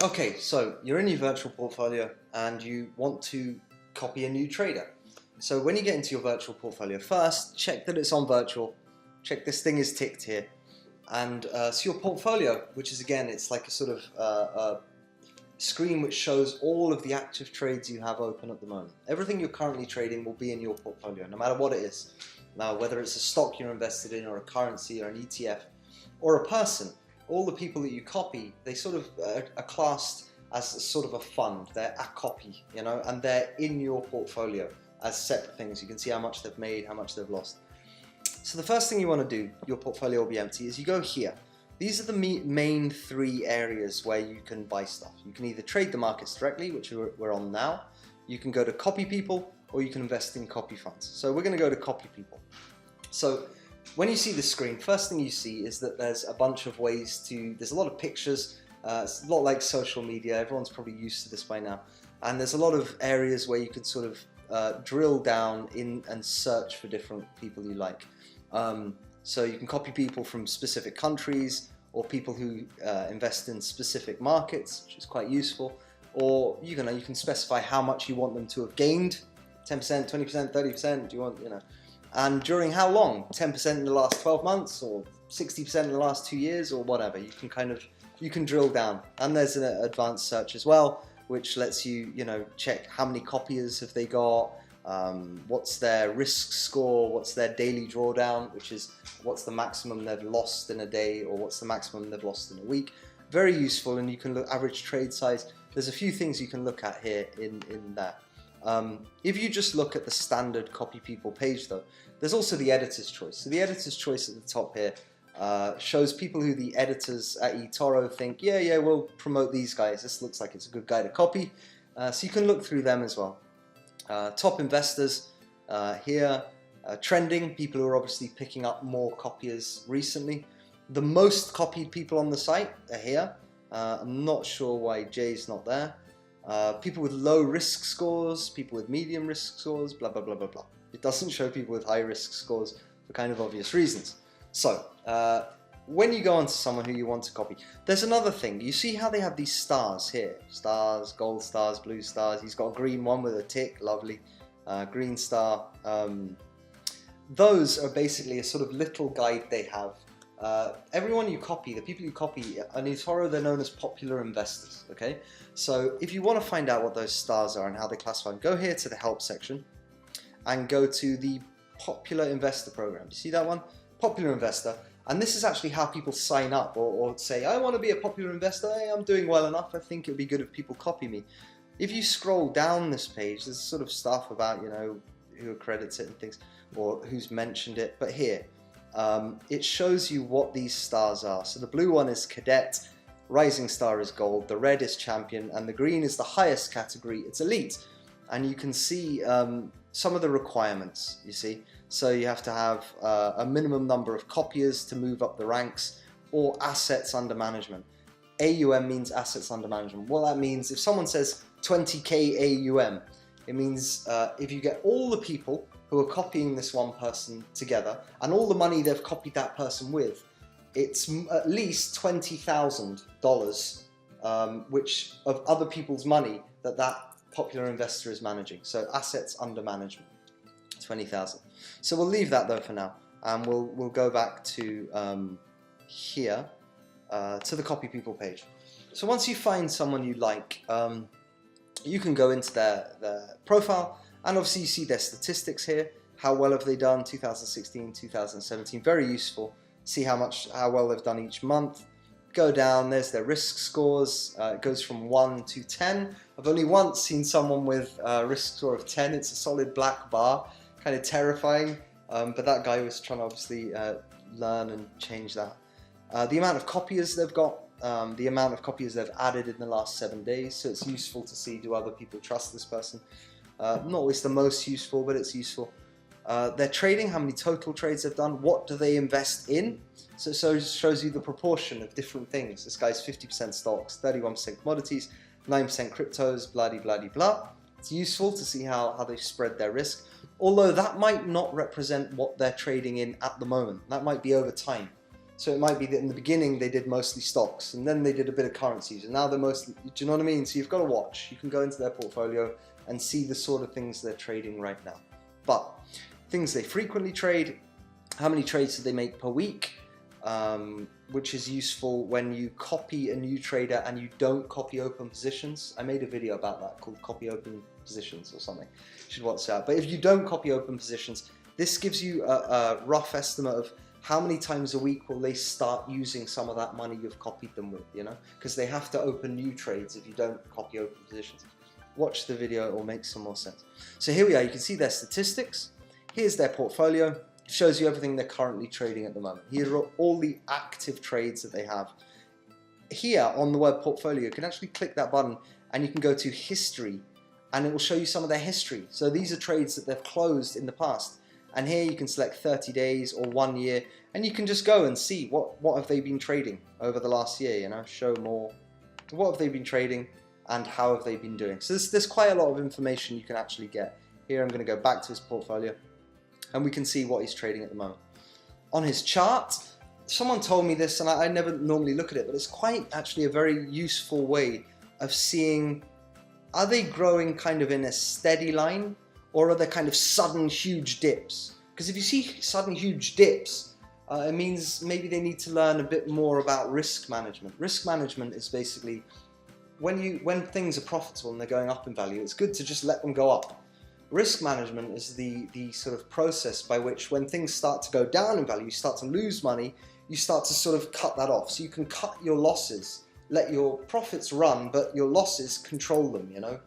Okay, so you're in your virtual portfolio and you want to copy a new trader. So when you get into your virtual portfolio, first check that it's on virtual, check this thing is ticked here, and so your portfolio, which is again, it's like a sort of a screen which shows all of the active trades you have open at the moment. Everything you're currently trading will be in your portfolio, no matter what it is. Now, whether it's a stock you're invested in, or a currency, or an ETF, or a person, all the people that you copy, they sort of are classed as sort of a fund. They're a copy, you know, and they're in your portfolio as separate things. You can see how much they've made, how much they've lost. So the first thing you want to do, your portfolio will be empty, is you go here. These are the main three areas where you can buy stuff. You can either trade the markets directly, which we're on now. You can go to copy people, or you can invest in copy funds. So we're going to go to copy people. So when you see the screen, first thing you see is that there's a bunch of ways to, there's a lot of pictures, it's a lot like social media, everyone's probably used to this by now, and there's a lot of areas where you can sort of drill down in and search for different people you like. So you can copy people from specific countries, or people who invest in specific markets, which is quite useful, or you can specify how much you want them to have gained, 10%, 20%, 30%, do you want, and during how long, 10% in the last 12 months, or 60% in the last 2 years, or whatever. You can drill down. And there's an advanced search as well, which lets you, check how many copiers have they got, what's their risk score, what's their daily drawdown, which is what's the maximum they've lost in a day, or what's the maximum they've lost in a week. Very useful, and you can look average trade size. There's a few things you can look at here in that. If you just look at the standard copy people page though, there's also the editor's choice. So the editor's choice at the top here shows people who the editors at Etoro think, yeah, we'll promote these guys. This looks like it's a good guy to copy. So you can look through them as well. Top investors here, trending, people who are obviously picking up more copiers recently. The most copied people on the site are here. I'm not sure why Jay's not there. People with low risk scores, people with medium risk scores, blah, blah, blah, blah, blah. It doesn't show people with high risk scores for kind of obvious reasons. So, when you go onto someone who you want to copy, there's another thing. You see how they have these stars here? Stars, gold stars, blue stars. He's got a green one with a tick, lovely. Green star. Those are basically a sort of little guide they have. Everyone you copy, the people you copy, on Etoro, they're known as popular investors, okay? So if you want to find out what those stars are and how they classify them, go here to the help section and go to the popular investor program. You see that one? Popular investor. And this is actually how people sign up or say, I want to be a popular investor. Hey, I'm doing well enough. I think it would be good if people copy me. If you scroll down this page, there's sort of stuff about, who accredits it and things, or who's mentioned it. But here, it shows you what these stars are. So the blue one is cadet, rising star is gold, the red is champion, and the green is the highest category, it's elite. And you can see some of the requirements, you see. So you have to have a minimum number of copiers to move up the ranks, or assets under management. AUM means assets under management. What that means, if someone says 20k AUM, it means if you get all the people who are copying this one person together, and all the money they've copied that person with, it's at least $20,000, which of other people's money that popular investor is managing. So assets under management, 20,000. So we'll leave that though for now, and we'll go back to here to the copy people page. So once you find someone you like, you can go into their profile. And obviously you see their statistics here. How well have they done? 2016, 2017, very useful. See how well they've done each month. Go down, there's their risk scores. It goes from 1 to 10. I've only once seen someone with a risk score of 10. It's a solid black bar, kind of terrifying. But that guy was trying to obviously learn and change that. The amount of copiers they've got, the amount of copiers they've added in the last 7 days. So it's useful to see, do other people trust this person? Not always the most useful, but it's useful. Their trading, how many total trades they've done, what do they invest in? So it shows you the proportion of different things. This guy's 50% stocks, 31% commodities, 9% cryptos, blah. It's useful to see how they've spread their risk, although that might not represent what they're trading in at the moment. That might be over time. So it might be that in the beginning they did mostly stocks, and then they did a bit of currencies, and now they're mostly, do you know what I mean? So you've got to watch. You can go into their portfolio and see the sort of things they're trading right now. But things they frequently trade, how many trades do they make per week, which is useful when you copy a new trader and you don't copy open positions. I made a video about that called Copy Open Positions or something. You should watch that. But if you don't copy open positions, this gives you a rough estimate of how many times a week will they start using some of that money you've copied them with, you know? Because they have to open new trades if you don't copy open positions. Watch the video, it will make some more sense. So here we are, you can see their statistics. Here's their portfolio. It shows you everything they're currently trading at the moment. Here are all the active trades that they have. Here on the word portfolio, you can actually click that button and you can go to history and it will show you some of their history. So these are trades that they've closed in the past. And here you can select 30 days or 1 year, and you can just go and see what have they been trading over the last year, you know, show more. What have they been trading and how have they been doing? So there's quite a lot of information you can actually get. Here I'm going to go back to his portfolio and we can see what he's trading at the moment. On his chart, someone told me this and I never normally look at it, but it's quite actually a very useful way of seeing, are they growing kind of in a steady line? Or are there kind of sudden huge dips? Because if you see sudden huge dips, it means maybe they need to learn a bit more about risk management. Risk management is basically when things are profitable and they're going up in value, it's good to just let them go up. Risk management is the sort of process by which when things start to go down in value, you start to lose money, you start to sort of cut that off. So you can cut your losses, let your profits run, but your losses control them, you know?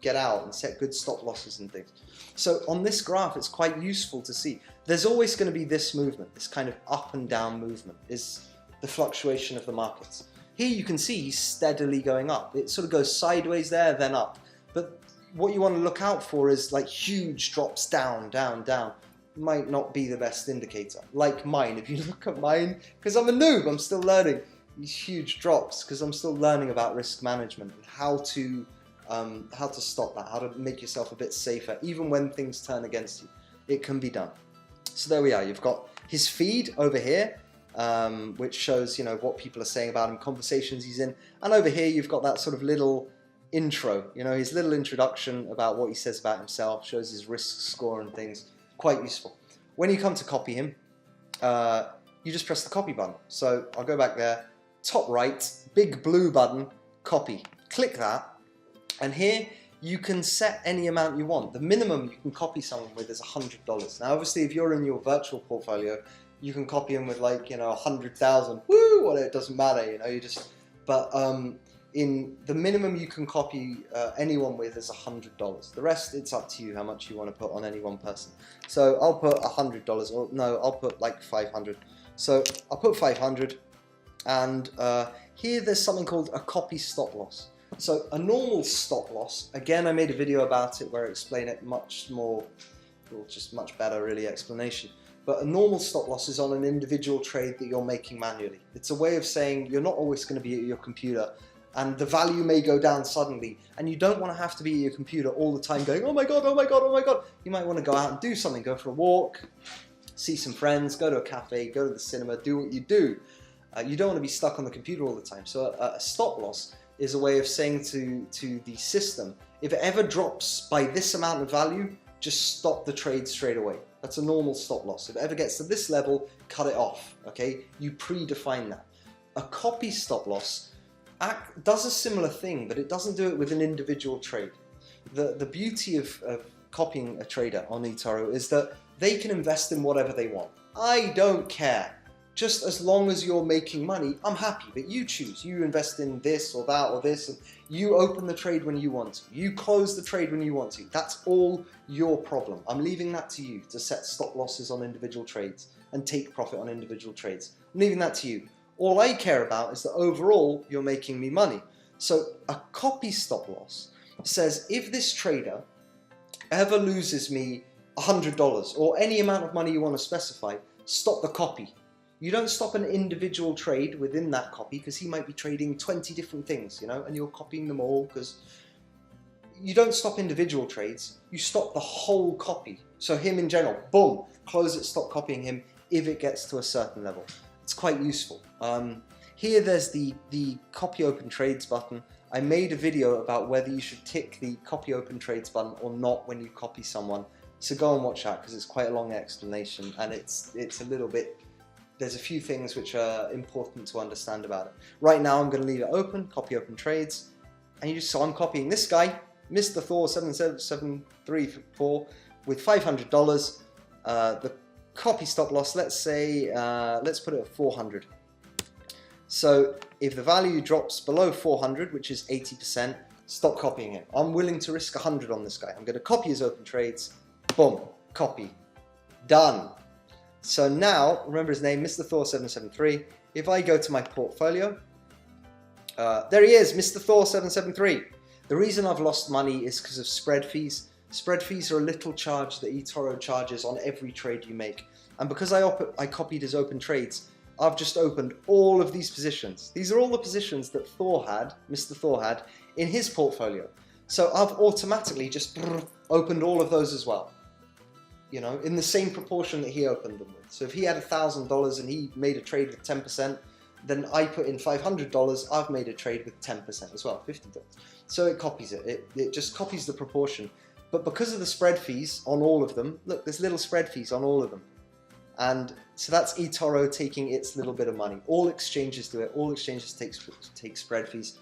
Get out and set good stop losses and things. So on this graph, it's quite useful to see. There's always going to be this movement, this kind of up and down movement is the fluctuation of the markets. Here you can see he's steadily going up. It sort of goes sideways there, then up. But what you want to look out for is like huge drops down, down, down. Might not be the best indicator. Like mine, if you look at mine, because I'm a noob, I'm still learning these huge drops because I'm still learning about risk management and how to stop that, how to make yourself a bit safer, even when things turn against you. It can be done. So there we are. You've got his feed over here, which shows, you know, what people are saying about him, conversations he's in, and over here you've got that sort of little intro, you know, his little introduction about what he says about himself, shows his risk score and things. Quite useful. When you come to copy him, you just press the copy button. So I'll go back there, top right, big blue button, copy. Click that. And here you can set any amount you want. The minimum you can copy someone with is $100. Now, obviously, if you're in your virtual portfolio, you can copy them with like, you know, 100,000. Woo! Well, it doesn't matter, you know. You just, but in the minimum you can copy anyone with is $100. The rest, it's up to you how much you want to put on any one person. So I'll put $100, or no, I'll put like 500. So I'll put 500, and here there's something called a copy stop loss. So a normal stop loss, again, I made a video about it where I explain it much more, or just much better really explanation. But a normal stop loss is on an individual trade that you're making manually. It's a way of saying you're not always going to be at your computer and the value may go down suddenly and you don't want to have to be at your computer all the time going, oh my God, oh my God, oh my God. You might want to go out and do something, go for a walk, see some friends, go to a cafe, go to the cinema, do what you do. You don't want to be stuck on the computer all the time. So a stop loss is a way of saying to the system, if it ever drops by this amount of value, just stop the trade straight away. That's a normal stop loss. If it ever gets to this level, cut it off, okay? You predefine that. A copy stop loss does a similar thing, but it doesn't do it with an individual trade. The beauty of copying a trader on Etoro is that they can invest in whatever they want. I don't care. Just as long as you're making money, I'm happy, but you choose. You invest in this or that or this, and you open the trade when you want to. You close the trade when you want to. That's all your problem. I'm leaving that to you to set stop losses on individual trades and take profit on individual trades. I'm leaving that to you. All I care about is that overall, you're making me money. So a copy stop loss says if this trader ever loses me $100 or any amount of money you want to specify, stop the copy. You don't stop an individual trade within that copy because he might be trading 20 different things, you know, and you're copying them all because you don't stop individual trades, you stop the whole copy. So him in general, boom, close it, stop copying him if it gets to a certain level. it's quite useful. Here there's the copy open trades button. I made a video about whether you should tick the copy open trades button or not when you copy someone. So go and watch that because it's quite a long explanation, and it's a little bit, there's a few things which are important to understand about it. Right now I'm going to leave it open, copy open trades, and so I'm copying this guy, Mr. Thor 7734 with $500. The copy stop loss, let's say, let's put it at 400. So if the value drops below 400, which is 80%, stop copying him. I'm willing to risk 100 on this guy. I'm going to copy his open trades. Boom, copy, done. So now, remember his name, Mr. Thor 773. If I go to my portfolio, there he is, Mr. Thor 773. The reason I've lost money is because of spread fees. Spread fees are a little charge that Etoro charges on every trade you make. And because I copied his open trades, I've just opened all of these positions. These are all the positions that Thor had, Mr. Thor had, in his portfolio. So I've automatically just opened all of those as well. You know, in the same proportion that he opened them with. So if he had $1,000 and he made a trade with 10%, then I put in $500, I've made a trade with 10% as well, $50. So it copies it. It just copies the proportion. But because of the spread fees on all of them, look, there's little spread fees on all of them. And so that's Etoro taking its little bit of money. All exchanges do it. All exchanges take spread fees.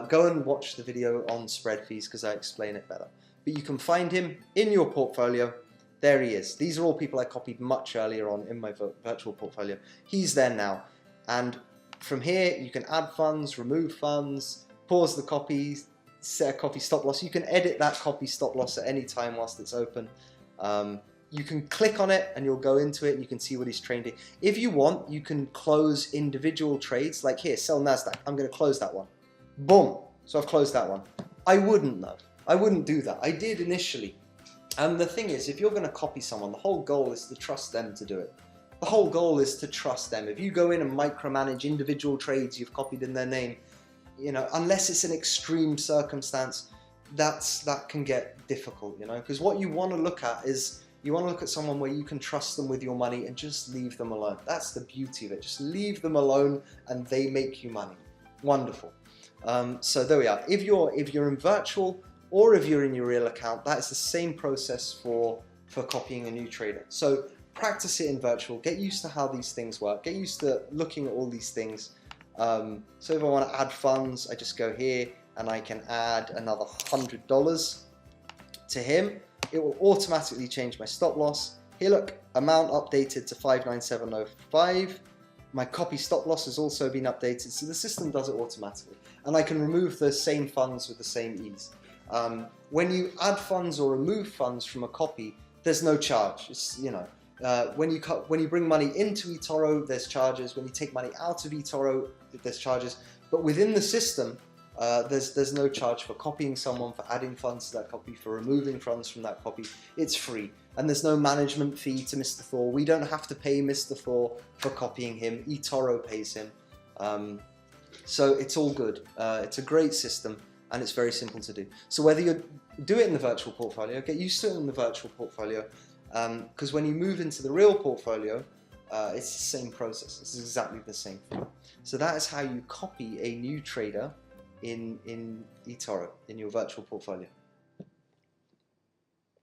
Go and watch the video on spread fees because I explain it better. But you can find him in your portfolio. There he is. These are all people I copied much earlier on in my virtual portfolio. He's there now. And from here, you can add funds, remove funds, pause the copy, set a copy stop loss. You can edit that copy stop loss at any time whilst it's open. You can click on it and you'll go into it and you can see what he's trading. If you want, you can close individual trades. Like here, sell NASDAQ. I'm going to close that one. Boom. So I've closed that one. I wouldn't though. I wouldn't do that. I did initially. And the thing is, if you're going to copy someone, the whole goal is to trust them to do it. The whole goal is to trust them. If you go in and micromanage individual trades you've copied in their name, you know, unless it's an extreme circumstance, that can get difficult, you know, because what you want to look at is, you want to look at someone where you can trust them with your money and just leave them alone. That's the beauty of it. Just leave them alone and they make you money. Wonderful. So there we are. If you're in virtual or if you're in your real account, that is the same process for copying a new trader. So practice it in virtual. Get used to how these things work. Get used to looking at all these things. So if I want to add funds, I just go here and I can add another $100 to him. It will automatically change my stop loss. Here, look, amount updated to 59705. My copy stop loss has also been updated, so the system does it automatically. And I can remove the same funds with the same ease. When you add funds or remove funds from a copy, there's no charge. It's, you know, when you bring money into Etoro, there's charges. When you take money out of Etoro, there's charges. But within the system, there's no charge for copying someone, for adding funds to that copy, for removing funds from that copy. It's free. And there's no management fee to Mr. Thor. We don't have to pay Mr. Thor for copying him. Etoro pays him. So it's all good. It's a great system and it's very simple to do. So whether you do it in the virtual portfolio, get used to it in the virtual portfolio, because when you move into the real portfolio, it's the same process. It's exactly the same thing. So that is how you copy a new trader in Etoro, in your virtual portfolio.